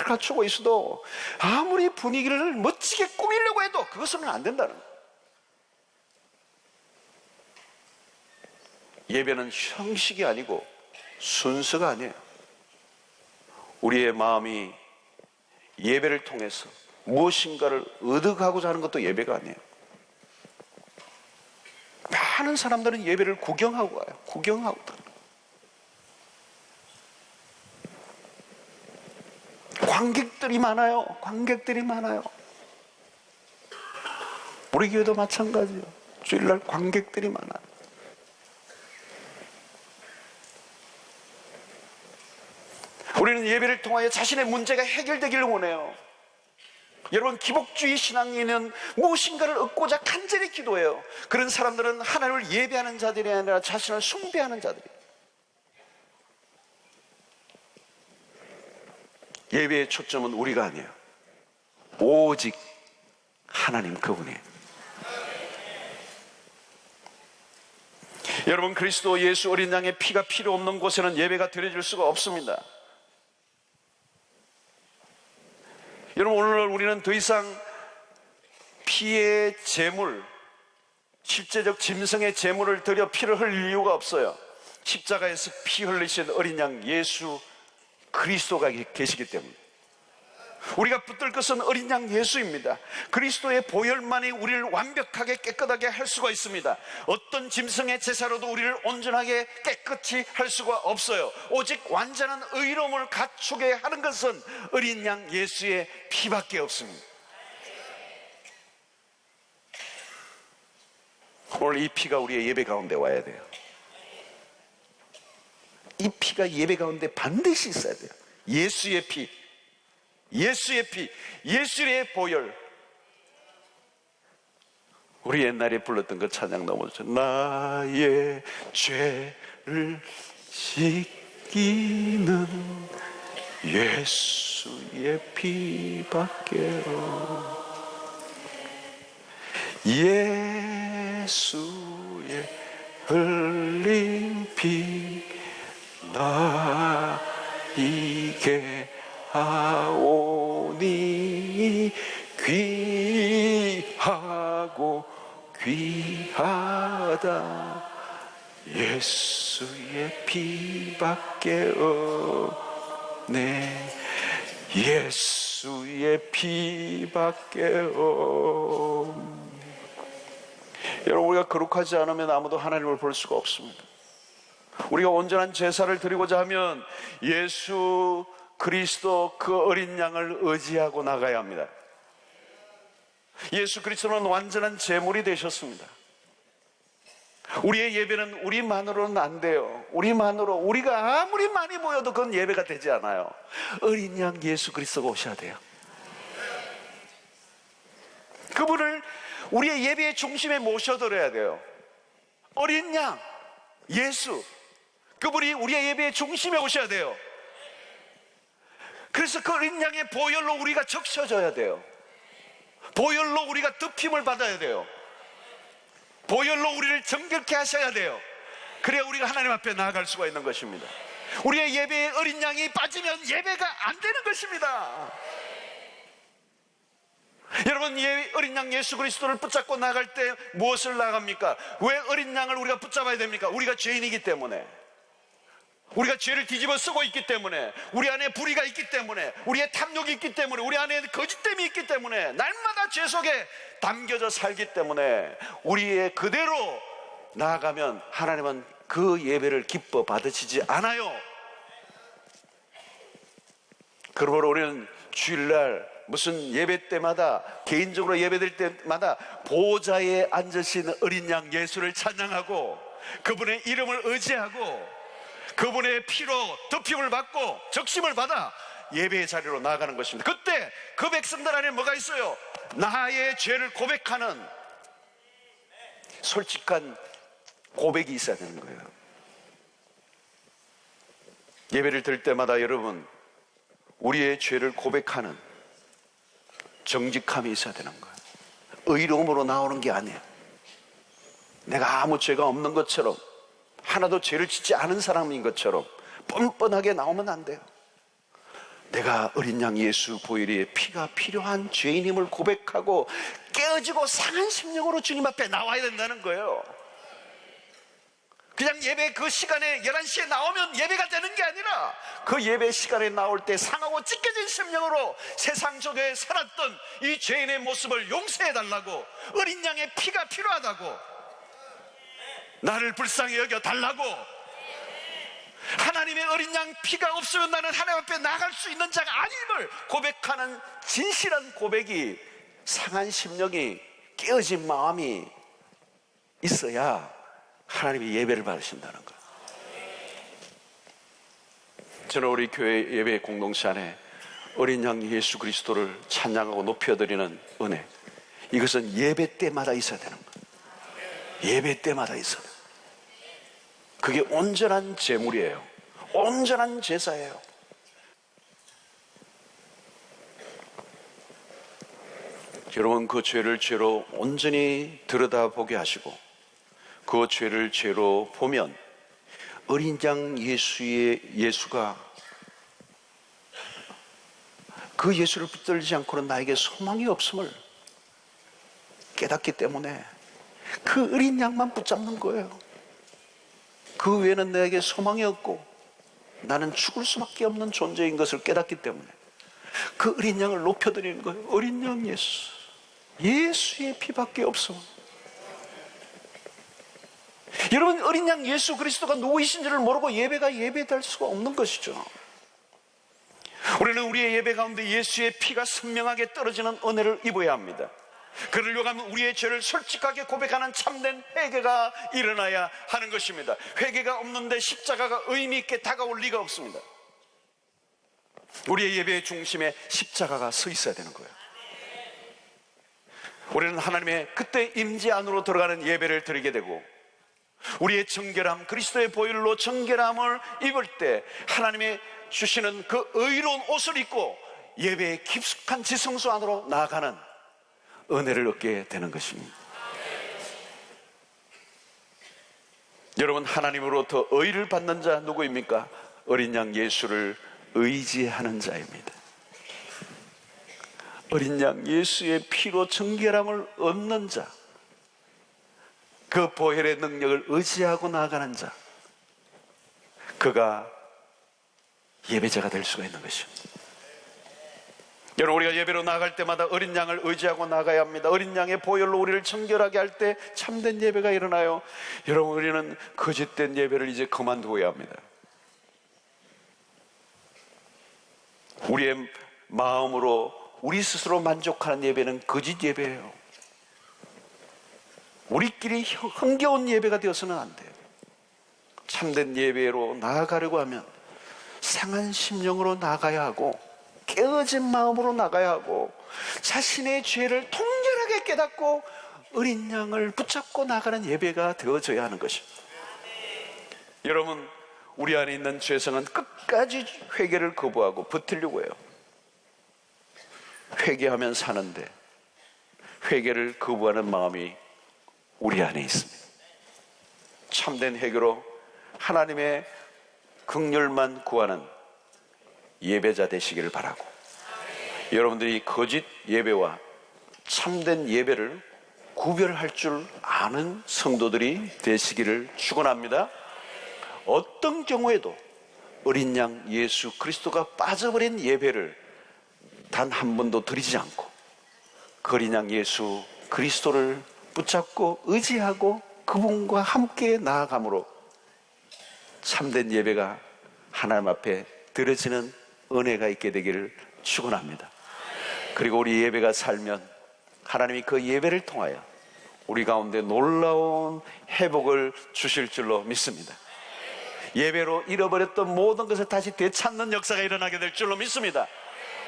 갖추고 있어도, 아무리 분위기를 멋지게 꾸미려고 해도 그것은 안 된다는 거예요. 예배는 형식이 아니고 순서가 아니에요. 우리의 마음이 예배를 통해서 무엇인가를 얻어가고자 하는 것도 예배가 아니에요. 많은 사람들은 예배를 구경하고 가요. 구경하고. 관객들이 많아요. 관객들이 많아요. 우리 교회도 마찬가지예요. 주일날 관객들이 많아요. 우리는 예배를 통하여 자신의 문제가 해결되기를 원해요. 여러분, 기복주의 신앙인은 무엇인가를 얻고자 간절히 기도해요. 그런 사람들은 하나님을 예배하는 자들이 아니라 자신을 숭배하는 자들이에요. 예배의 초점은 우리가 아니에요. 오직 하나님 그분이에요. 여러분, 그리스도 예수 어린 양의 피가 필요 없는 곳에는 예배가 드려질 수가 없습니다. 여러분, 오늘날 우리는 더 이상 피의 제물, 실제적 짐승의 제물을 드려 피를 흘릴 이유가 없어요. 십자가에서 피 흘리신 어린 양 예수 그리스도가 계시기 때문에. 우리가 붙들 것은 어린 양 예수입니다. 그리스도의 보혈만이 우리를 완벽하게 깨끗하게 할 수가 있습니다. 어떤 짐승의 제사로도 우리를 온전하게 깨끗이 할 수가 없어요. 오직 완전한 의로움을 갖추게 하는 것은 어린 양 예수의 피밖에 없습니다. 오늘 이 피가 우리의 예배 가운데 와야 돼요. 이 피가 예배 가운데 반드시 있어야 돼요. 예수의 피, 예수의 피, 예수의 보혈. 우리 옛날에 불렀던 그 찬양 넘어져. 나의 죄를 씻기는 예수의 피밖에 예수의 흘린 피 나이게 하오니 귀하고 귀하다. 예수의 피밖에 없네. 예수의 피밖에 없네. 여러분, 우리가 거룩하지 않으면 아무도 하나님을 볼 수가 없습니다. 우리가 온전한 제사를 드리고자 하면 예수 그리스도 그 어린 양을 의지하고 나가야 합니다. 예수 그리스도는 완전한 제물이 되셨습니다. 우리의 예배는 우리만으로는 안 돼요. 우리가 아무리 많이 모여도 그건 예배가 되지 않아요. 어린 양 예수 그리스도가 오셔야 돼요. 그분을 우리의 예배의 중심에 모셔드려야 돼요. 어린 양 예수, 그분이 우리의 예배의 중심에 오셔야 돼요. 그래서 그 어린 양의 보혈로 우리가 적셔져야 돼요. 보혈로 우리가 덮임을 받아야 돼요. 보혈로 우리를 정결케 하셔야 돼요. 그래야 우리가 하나님 앞에 나아갈 수가 있는 것입니다. 우리의 예배에 어린 양이 빠지면 예배가 안 되는 것입니다. 여러분, 어린 양 예수 그리스도를 붙잡고 나갈 때 무엇을 나갑니까? 왜 어린 양을 우리가 붙잡아야 됩니까? 우리가 죄인이기 때문에, 우리가 죄를 뒤집어 쓰고 있기 때문에, 우리 안에 불의가 있기 때문에, 우리의 탐욕이 있기 때문에, 우리 안에 거짓됨이 있기 때문에, 날마다 죄 속에 담겨져 살기 때문에 우리의 그대로 나아가면 하나님은 그 예배를 기뻐 받으시지 않아요. 그러므로 우리는 주일날 무슨 예배 때마다, 개인적으로 예배될 때마다 보좌에 앉으신 어린 양 예수를 찬양하고 그분의 이름을 의지하고 그분의 피로 덮임을 받고 적심을 받아 예배의 자리로 나아가는 것입니다. 그때 그 백성들 안에 뭐가 있어요? 나의 죄를 고백하는 솔직한 고백이 있어야 되는 거예요. 예배를 드릴 때마다 여러분, 우리의 죄를 고백하는 정직함이 있어야 되는 거예요. 의로움으로 나오는 게 아니에요. 내가 아무 죄가 없는 것처럼, 하나도 죄를 짓지 않은 사람인 것처럼 뻔뻔하게 나오면 안 돼요. 내가 어린 양 예수 보혈의 피가 필요한 죄인임을 고백하고 깨어지고 상한 심령으로 주님 앞에 나와야 된다는 거예요. 그냥 예배 그 시간에 11시에 나오면 예배가 되는 게 아니라 그 예배 시간에 나올 때 상하고 찢겨진 심령으로 세상 속에 살았던 이 죄인의 모습을 용서해달라고, 어린 양의 피가 필요하다고, 나를 불쌍히 여겨달라고, 하나님의 어린 양 피가 없으면 나는 하나님 앞에 나갈 수 있는 자가 아님을 고백하는 진실한 고백이, 상한 심령이, 깨어진 마음이 있어야 하나님이 예배를 받으신다는 거예요. 저는 우리 교회 예배 공동체 안에 어린 양 예수 그리스도를 찬양하고 높여드리는 은혜, 이것은 예배 때마다 있어야 되는 거예요. 예배 때마다 있어야 돼요. 그게 온전한 제물이에요. 온전한 제사예요. 여러분, 그 죄를 죄로 온전히 들여다보게 하시고 그 죄를 죄로 보면 어린 양 예수가 그 예수를 붙들지 않고는 나에게 소망이 없음을 깨닫기 때문에 그 어린 양만 붙잡는 거예요. 그 외에는 내게 소망이 없고 나는 죽을 수밖에 없는 존재인 것을 깨닫기 때문에 그 어린 양을 높여드리는 거예요. 어린 양 예수, 예수의 피밖에 없어. 여러분, 어린 양 예수 그리스도가 누구이신지를 모르고 예배가 예배될 수가 없는 것이죠. 우리는 우리의 예배 가운데 예수의 피가 선명하게 떨어지는 은혜를 입어야 합니다. 그러려고 하면 우리의 죄를 솔직하게 고백하는 참된 회개가 일어나야 하는 것입니다. 회개가 없는데 십자가가 의미 있게 다가올 리가 없습니다. 우리의 예배의 중심에 십자가가 서 있어야 되는 거예요. 우리는 하나님의 그때 임재 안으로 들어가는 예배를 드리게 되고, 우리의 정결함, 그리스도의 보혈로 정결함을 입을 때 하나님의 주시는 그 의로운 옷을 입고 예배의 깊숙한 지성소 안으로 나아가는 은혜를 얻게 되는 것입니다. 여러분, 하나님으로부터 의를 받는 자 누구입니까? 어린 양 예수를 의지하는 자입니다. 어린 양 예수의 피로 정결함을 얻는 자, 그 보혈의 능력을 의지하고 나아가는 자, 그가 예배자가 될 수가 있는 것입니다. 여러분, 우리가 예배로 나아갈 때마다 어린 양을 의지하고 나가야 합니다. 어린 양의 보혈로 우리를 정결하게 할 때 참된 예배가 일어나요. 여러분, 우리는 거짓된 예배를 이제 그만두어야 합니다. 우리의 마음으로 우리 스스로 만족하는 예배는 거짓 예배예요. 우리끼리 흥겨운 예배가 되어서는 안 돼요. 참된 예배로 나아가려고 하면 상한 심령으로 나가야 하고, 깨어진 마음으로 나가야 하고, 자신의 죄를 통렬하게 깨닫고 어린 양을 붙잡고 나가는 예배가 되어져야 하는 것입니다. 여러분, 우리 안에 있는 죄성은 끝까지 회개를 거부하고 버티려고 해요. 회개하면 사는데 회개를 거부하는 마음이 우리 안에 있습니다. 참된 회개로 하나님의 긍휼만 구하는 예배자 되시기를 바라고, 여러분들이 거짓 예배와 참된 예배를 구별할 줄 아는 성도들이 되시기를 축원합니다. 어떤 경우에도 어린 양 예수 그리스도가 빠져버린 예배를 단 한 번도 드리지 않고, 그 어린 양 예수 그리스도를 붙잡고 의지하고 그분과 함께 나아감으로 참된 예배가 하나님 앞에 드려지는 은혜가 있게 되기를 축원합니다. 그리고 우리 예배가 살면 하나님이 그 예배를 통하여 우리 가운데 놀라운 회복을 주실 줄로 믿습니다. 예배로 잃어버렸던 모든 것을 다시 되찾는 역사가 일어나게 될 줄로 믿습니다.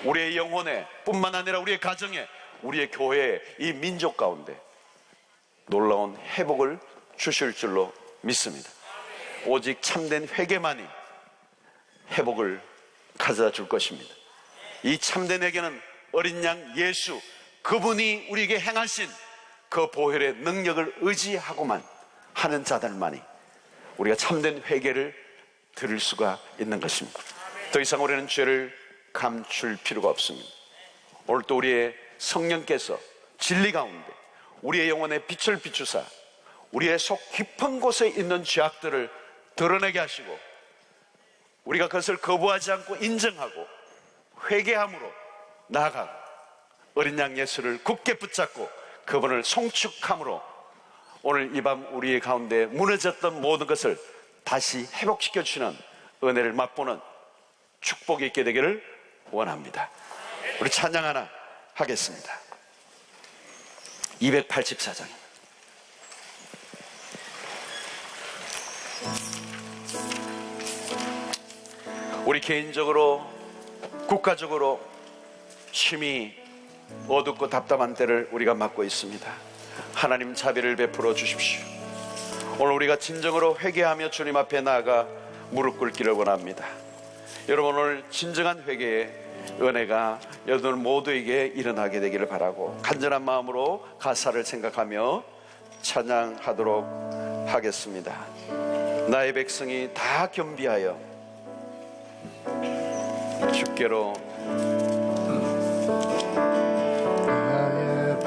우리의 영혼에 뿐만 아니라 우리의 가정에, 우리의 교회에, 이 민족 가운데 놀라운 회복을 주실 줄로 믿습니다. 오직 참된 회개만이 회복을 가져다 줄 것입니다. 이 참된 회개는 어린 양 예수, 그분이 우리에게 행하신 그 보혈의 능력을 의지하고만 하는 자들만이 우리가 참된 회개를 들을 수가 있는 것입니다. 더 이상 우리는 죄를 감출 필요가 없습니다. 오늘 또 우리의 성령께서 진리 가운데 우리의 영혼에 빛을 비추사 우리의 속 깊은 곳에 있는 죄악들을 드러내게 하시고, 우리가 그것을 거부하지 않고 인정하고 회개함으로 나아가고 어린 양 예수를 굳게 붙잡고 그분을 송축함으로 오늘 이 밤 우리의 가운데 무너졌던 모든 것을 다시 회복시켜 주시는 은혜를 맛보는 축복이 있게 되기를 원합니다. 우리 찬양 하나 하겠습니다. 284장입니다. 우리 개인적으로, 국가적으로 심히 어둡고 답답한 때를 우리가 맞고 있습니다. 하나님 자비를 베풀어 주십시오. 오늘 우리가 진정으로 회개하며 주님 앞에 나아가 무릎 꿇기를 원합니다. 여러분, 오늘 진정한 회개의 은혜가 여러분 모두에게 일어나게 되기를 바라고 간절한 마음으로 가사를 생각하며 찬양하도록 하겠습니다. 나의 백성이 다 겸비하여 주께로, 나의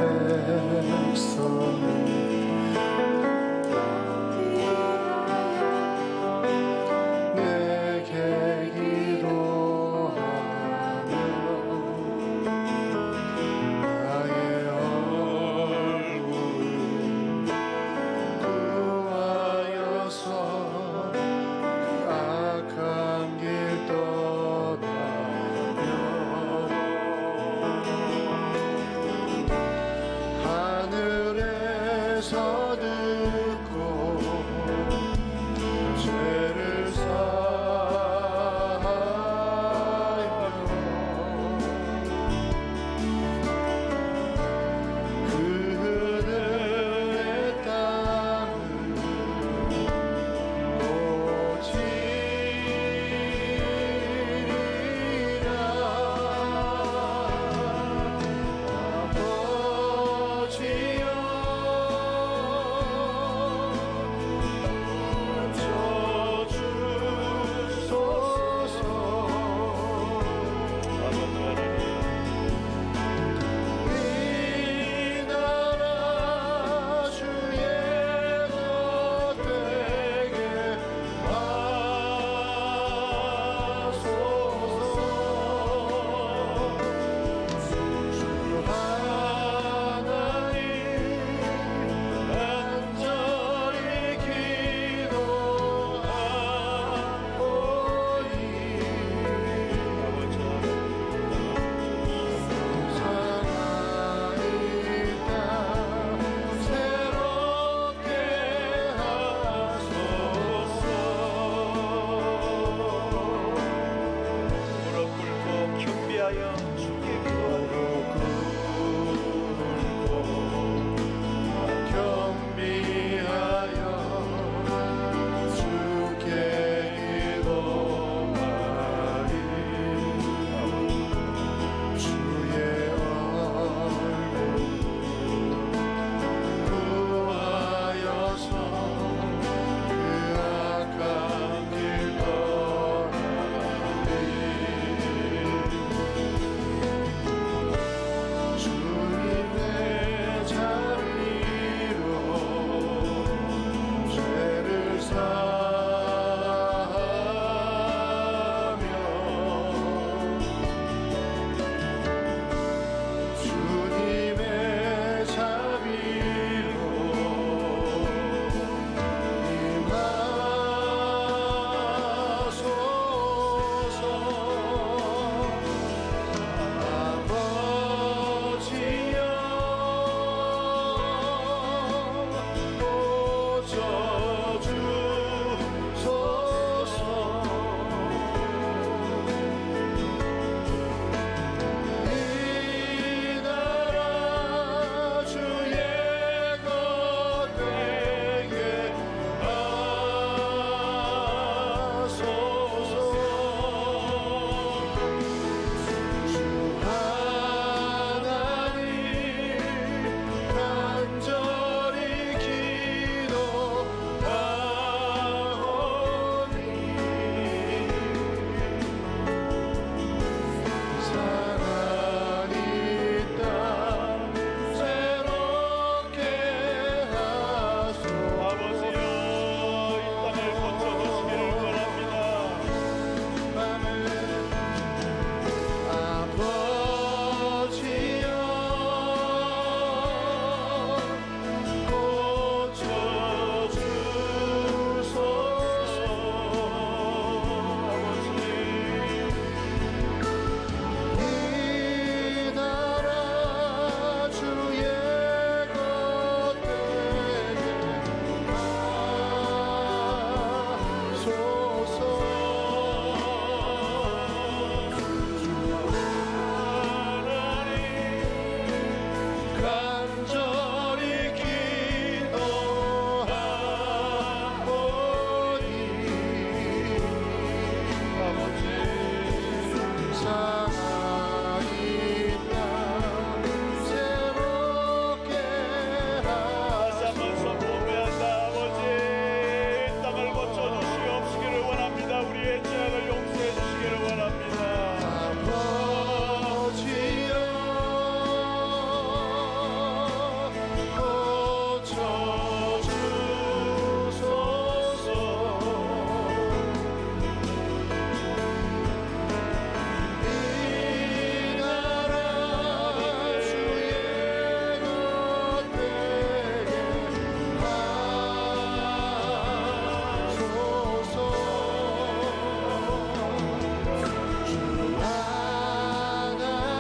백성이 내게 위하여 주께 기도하고 겸비하여 주께 기도하리. 주의 얼굴 구하여서 그 악한 길 떠나리. 주님의 자비로 죄를 사하며 주님의 자비로 임하소서. 이 나라 주의 것 되게 하소서. 주 하나님 간절히 기도하오니 사랑이 땅 새롭게 하소서. 아버지여, 이 땅을 고쳐주시기를 원합니다. 아버지여 고쳐주소서. 이 나라 주의 것 되게 하소서. 간절히 기도하오니 아버지 사랑이 땅 새롭게 다시 한번 선포합니다. 아버지, 이 땅을 고쳐주시옵시기를 원합니다. 우리의 죄악을 용서해 주시기를 원합니다. 아버지여 고쳐주소서. 이 나라 주의 것 되게 하소서. 주 하나님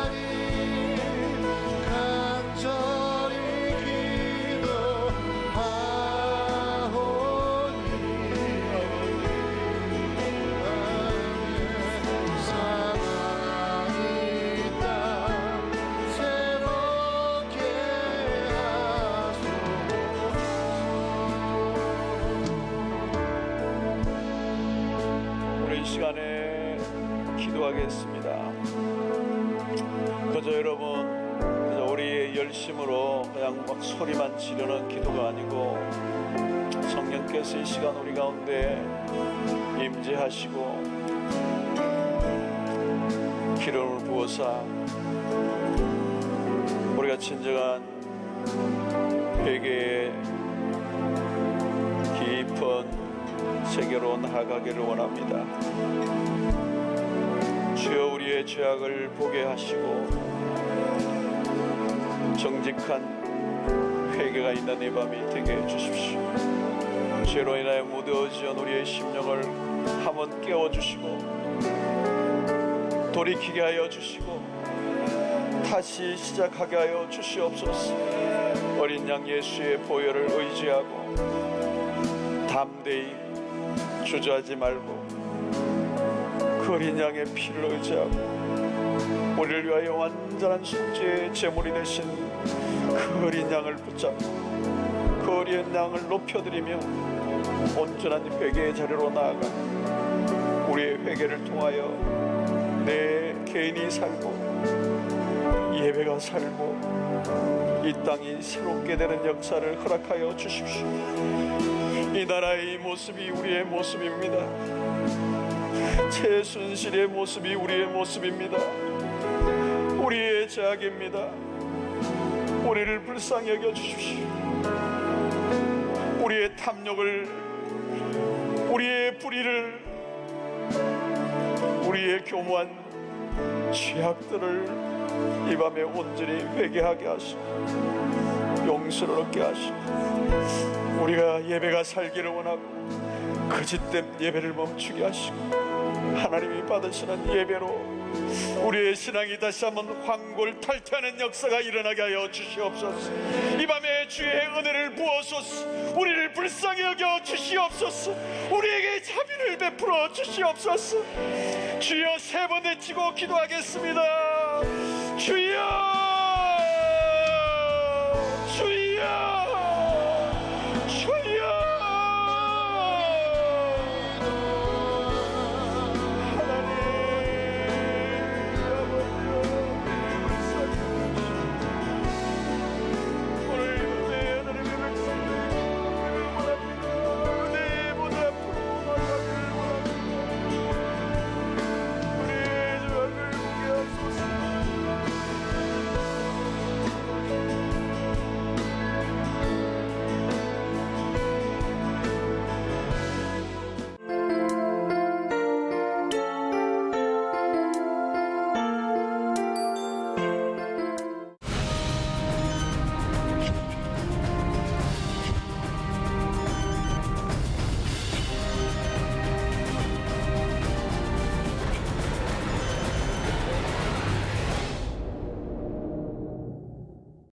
간절히 기도하오니 사랑이 땅 새롭게 하소서. 우리 이 시간에 기도하겠습니다. 그저 여러분, 그저 우리의 열심으로 그냥 막 소리만 지르는 기도가 아니고 성령께서 이 시간 우리 가운데 임재하시고 기름을 부어서 우리가 진정한 회개의 깊은 세계로 나아가기를 원합니다. 주여, 우리의 죄악을 보게 하시고 정직한 회개가 있는 이 밤이 되게 해주십시오. 죄로 인하여 무뎌진 우리의 심령을 한번 깨워주시고 돌이키게 하여 주시고 다시 시작하게 하여 주시옵소서. 어린 양 예수의 보혈을 의지하고 담대히 주저하지 말고 그 어린 양의 피를 의지하고 우리를 위하여 완전한 속죄의 제물이 되신 그 어린 양을 붙잡고 그 어린 양을 높여드리며 온전한 회개의 자리로 나아가 우리의 회개를 통하여 내 개인이 살고 예배가 살고 이 땅이 새롭게 되는 역사를 허락하여 주십시오. 이 나라의 모습이 우리의 모습입니다. 최순실의 모습이 우리의 모습입니다. 우리의 죄악입니다. 우리를 불쌍히 여겨 주십시오. 우리의 탐욕을, 우리의 불의를, 우리의 교묘한 죄악들을 이 밤에 온전히 회개하게 하시고 용서를 얻게 하시고 우리가 예배가 살기를 원하고 거짓된 예배를 멈추게 하시고 하나님이 받으시는 예배로 우리의 신앙이 다시 한번 황골탈퇴하는 역사가 일어나게 하여 주시옵소서. 이 밤에 주의 은혜를 부어소서. 우리를 불쌍히 여겨 주시옵소서. 우리에게 자비를 베풀어 주시옵소서. 주여 세 번 외치고 기도하겠습니다. 주여, 주여.